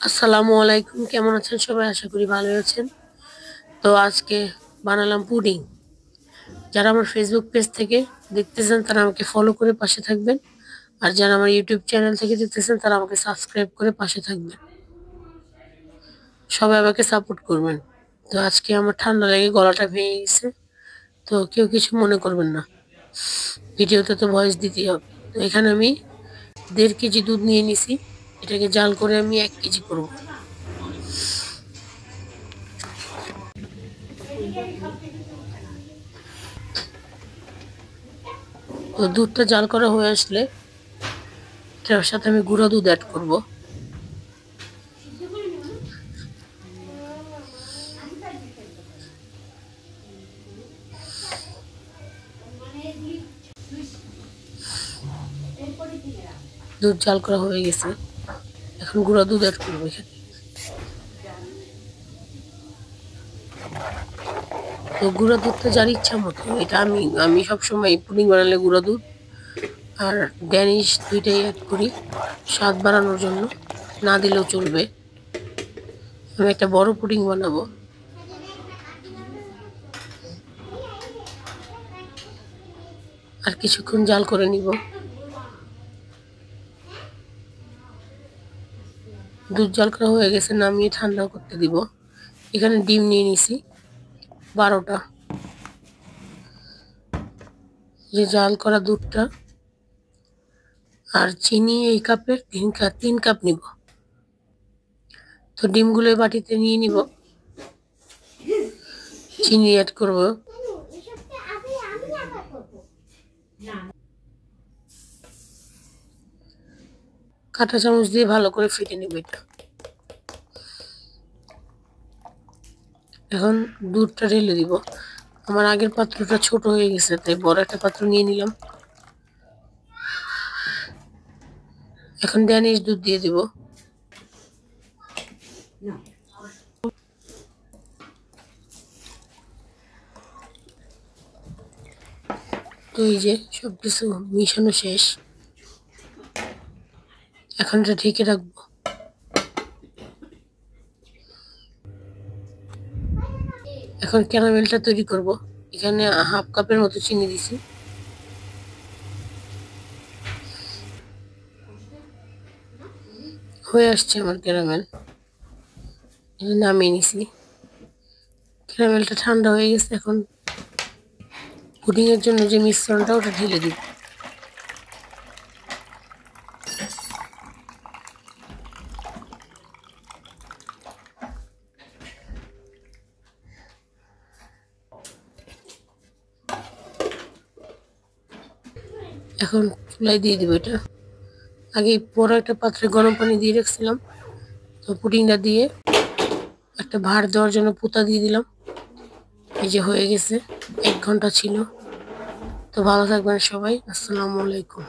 আসসালামু আলাইকুম, কেমন আছেন সবাই? আশা করি ভালো আছেন। তো আজকে বানালাম পুডিং। যারা আমার ফেসবুক পেজ থেকে দেখতেছেন তারা আমাকে ফলো করে পাশে থাকবেন, আর যারা আমার ইউটিউব চ্যানেল থেকে দেখতেছেন তারা আমাকে সাবস্ক্রাইব করে পাশে থাকবেন। সবাই আমাকে সাপোর্ট করবেন। তো আজকে আমার ঠান্ডা লেগে গলাটা ভেঙে গেছে, তো কেউ কিছু মনে করবেন না, ভিডিওতে তো ভয়েস দিতেই হবে। তো এখানে আমি 1.5 কেজি দুধ নিয়ে নিছি, এটাকে জাল করে আমি 1 কেজি করব। তো দুধটা জাল করা হয়ে আসলে এটার সাথে আমি গুঁড়া দুধ অ্যাড করব। দুধ জাল করা হয়ে গেছে, এখন গুঁড়া দুধ অ্যাড করবো এখানে। তো গুঁড়া দুধটা যার ইচ্ছা মতো, এটা আমি সবসময় পুডিং বানালে গুঁড়া দুধ আর ড্যানিশ দুইটাই অ্যাড করি স্বাদ বাড়ানোর জন্য, না দিলেও চলবে। আমি একটা বড় পুডিং বানাবো। আর কিছুক্ষণ জাল করে নিব। দুধ জাল করা হয়ে গেছে, নামিয়ে ঠান্ডা করতে দিব। এখানে ডিম নিয়ে নিছি 12টা। যে জাল করা দুধটা আর চিনি এই কাপের 3 কাপ নিব। তো ডিমগুলো বাটিতে নিয়ে নিব, চিনি অ্যাড করব। কাঁটা চামচ দিয়ে ভালো করে ফেটে নেব এটা। এখন দুধটা ঢেলে দিব। আমার আগের পাত্রটা ছোট হয়ে গেছে, তাই বড় একটা পাত্র নিয়ে নিলাম। এখন ড্যানিশ দুধ দিয়ে দিব। তো এই যে সবকিছু মিশানো শেষ, এখন এটা ঢেকে রাখবো। এখন ক্যারামেলটা তৈরি করব। এখানে 1/2 কাপের মতো চিনি দিছি। হয়ে আসছে আমার ক্যারামেল, নামিয়ে নিছি। ক্যারামেলটা ঠান্ডা হয়ে গেছে, এখন পুডিং এর জন্য যে মিশ্রণটা ওটা ঢেলে দিব। এখন চুলায় দিয়ে দিব এটা। আগে বড় একটা পাত্রে গরম পানি দিয়ে রাখছিলাম, তো পুডিংটা দিয়ে একটা ভাঁড় দেওয়ার জন্য পুতা দিয়ে দিলাম। এই যে হয়ে গেছে, 1 ঘন্টা ছিল। তো ভালো থাকবেন সবাই, আসসালামু আলাইকুম।